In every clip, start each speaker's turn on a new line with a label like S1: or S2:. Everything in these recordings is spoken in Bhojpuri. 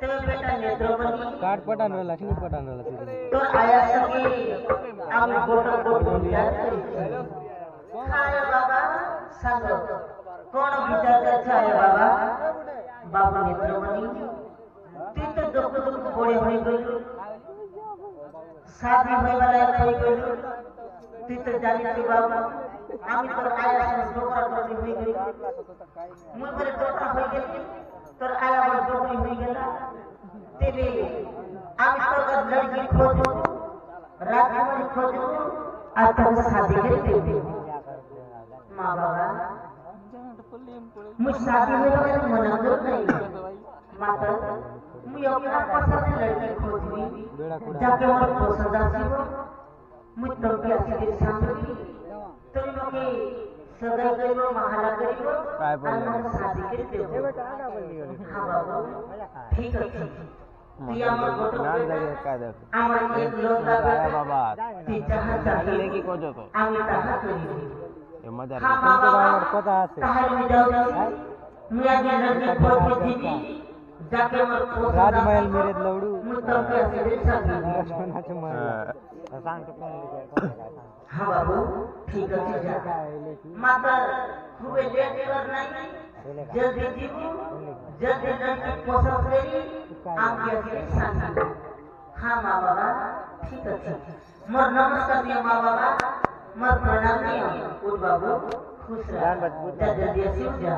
S1: बेटा नेत्रवती
S2: काट पटान वाला किनी पटान वाला
S1: तो आया सके आम्ही फोटो फोटो हाय बाबा सांग कोण विचारते आहे बाबा बाबा नेत्रवती ती तो दुख दुख बोळे होई गई शादी होई वाला होई गई ती तो जानी की बाबा आम्ही तर आया डोकरा डोकरी होई गई मुझे डोकरा होई गई तर आया पर डोकरी होई गेला तेरे आम्ही तो लड़की खोजो रात में खोजो आज तक शादी करते माँ बाबा मुझ शादी में मना कर नहीं माता मुझे अपना पसंद लड़की खोजनी जाके और पसंद आती हो मुझ तो क्या सीधे सामने तुम लोग की सगाई करो महारा करो और शादी करते हो हाँ बाबा ठीक है दिया मत बोलो आमर एक लोग लगा
S2: बाबा
S1: ती जहाँ चाहिए
S2: लेकी को जो तो
S1: आमी तहाँ करी
S2: ये मजा
S1: हाँ
S2: तुमको
S1: बाबा
S2: गांव पता है
S1: तहाँ में जाओ मियाँ जी लड़की खोज के दीदी जाके मत खोज
S2: राजमहल मेरे लवडू
S1: मुझे कैसे दे सकती
S2: लक्ष्मणाचे महल सांग तो कोण
S1: हाँ बाबू ठीक है जा माता खूब लेट कर नहीं जल्दी जीवो जल्दी लड़की पसंद करी आगे से शादी हाँ माँ बाबा ठीक है मोर नमस्कार दिया माँ बाबा मोर प्रणाम दिया उठ बाबू खुश रह जल्दी से जा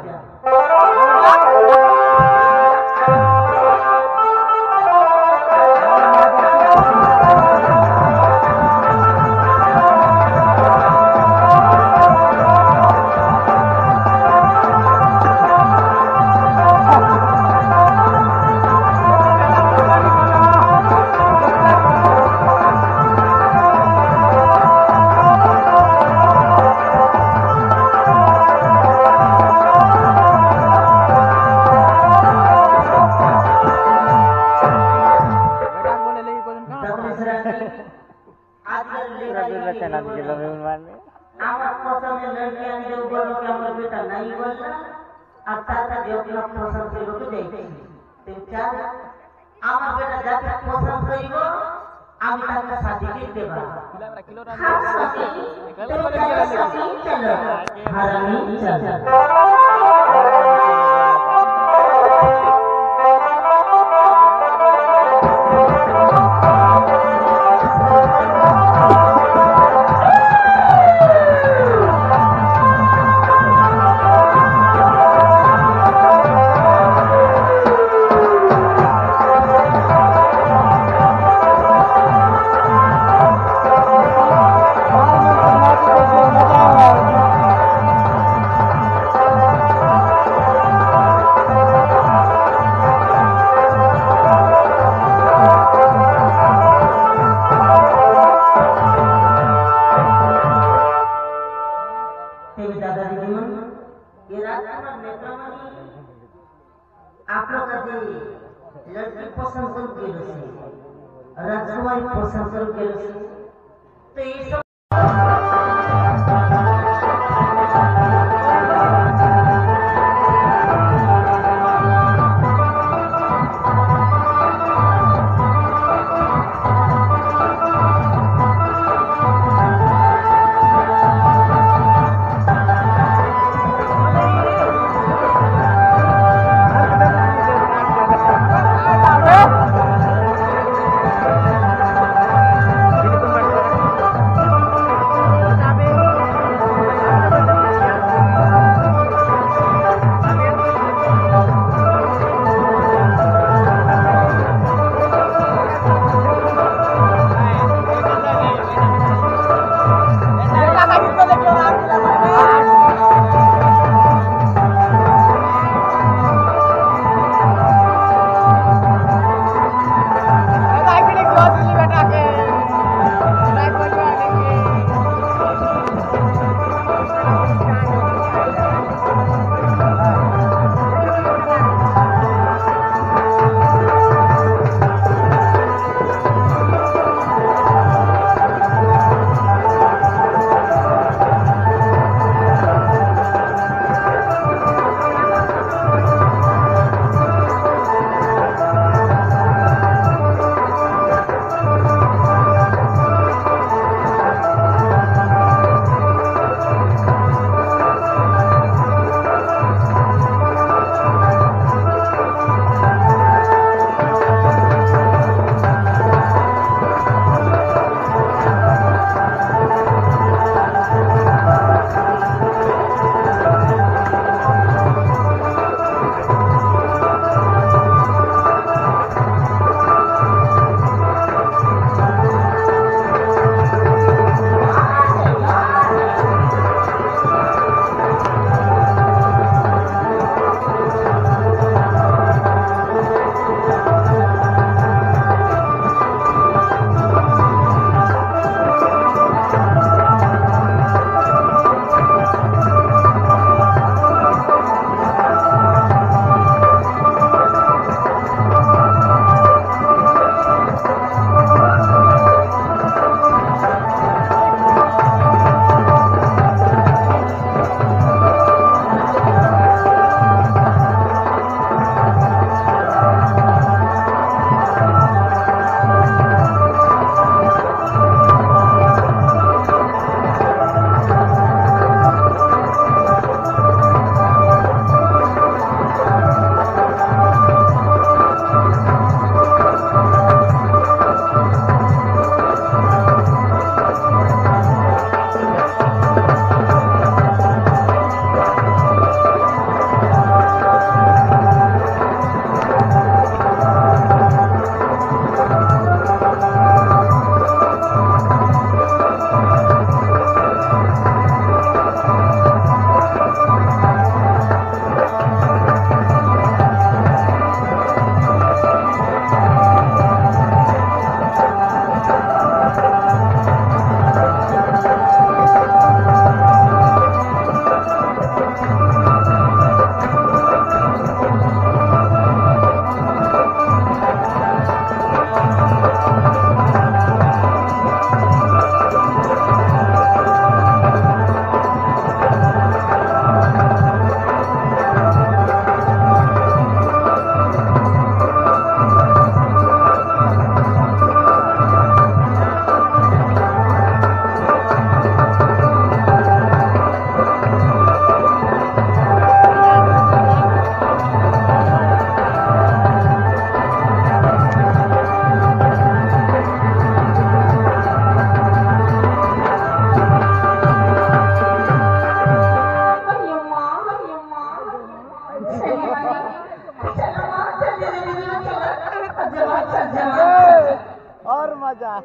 S2: जा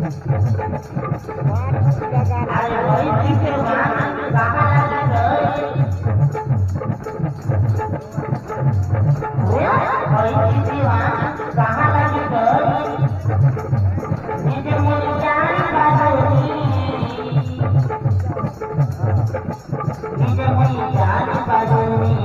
S1: अरे भाई किसे वाहन कहाँ लगा गए भाई किसे वाहन कहाँ लगा गए मुझे मेरी जान बदली मुझे मेरी जान बदली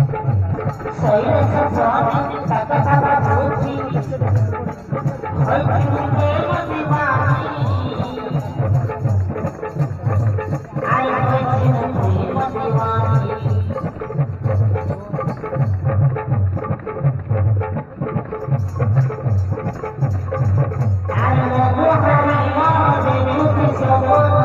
S1: सही से स्वामी कथा कथा बोलती भाई तुमने दीवानी आई भाई तुमने दीवानी आई वो हरी मौज झूठी सपना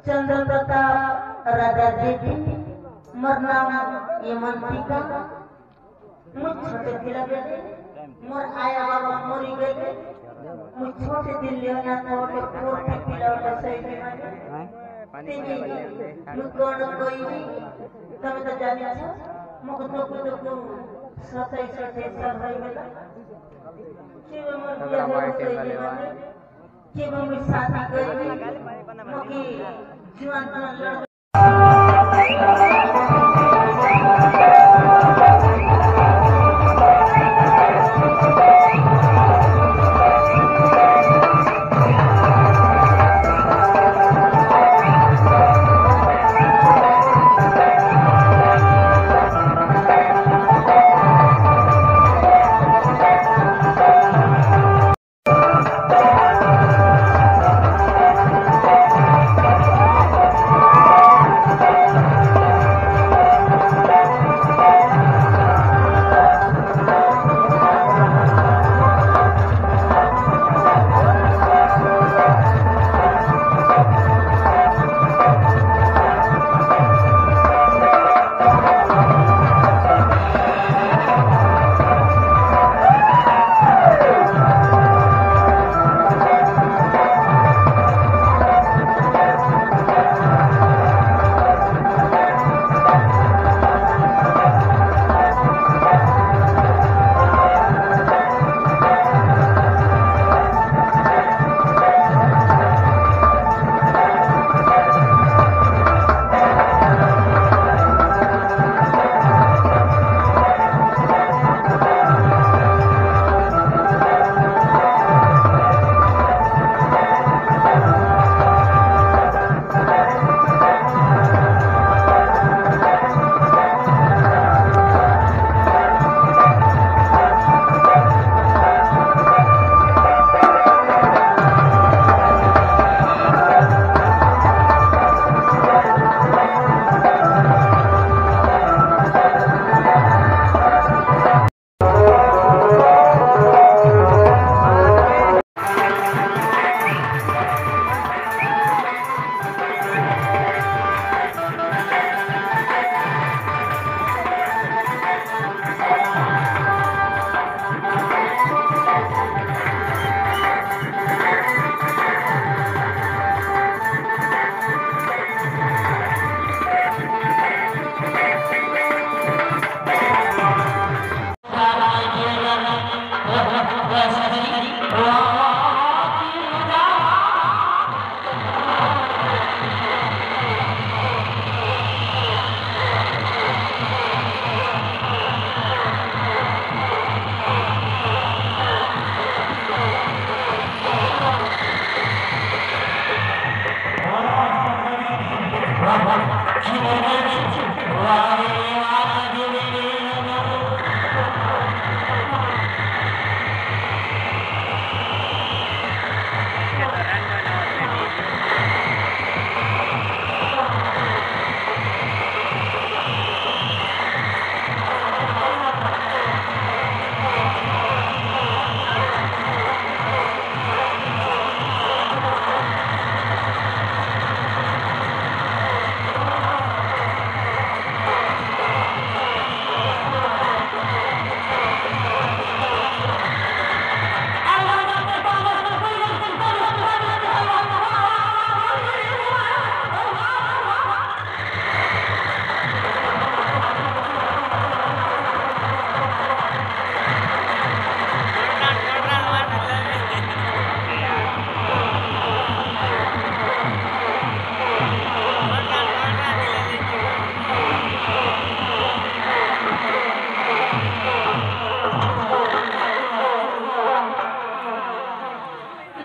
S1: चंद्र प्रताप राजा देवी मरना ये मंत्री का मुझ छोटे दिल गए मोर आया बाबा मोरी गए मुझ छोटे दिल लेना तो पोते पिला सही मुझ कौन कोई तब तो जाने छ मुख तो सतै सतै सब भाई बेटा शिव मोर के मम्मी शादी करी मकी जीवन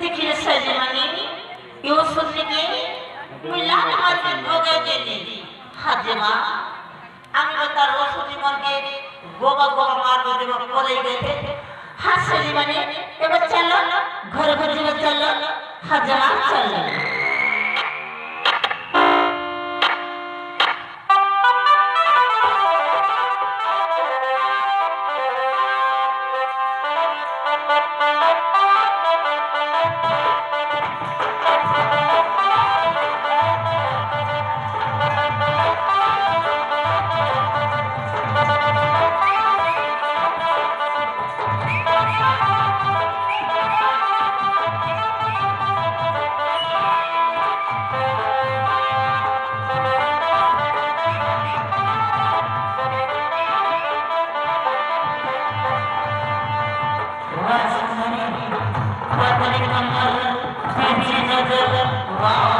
S1: देखिए सजमनी यो सुनने के मिला मार के भोगे देती हाजमा আমি তার রসুনি মনকে গোবা গোবা মারবো দেবো বলে গেছে হাসলি মানে এবার চলো ঘরে ঘরে যাবে চলো হাজমা চলো Wow.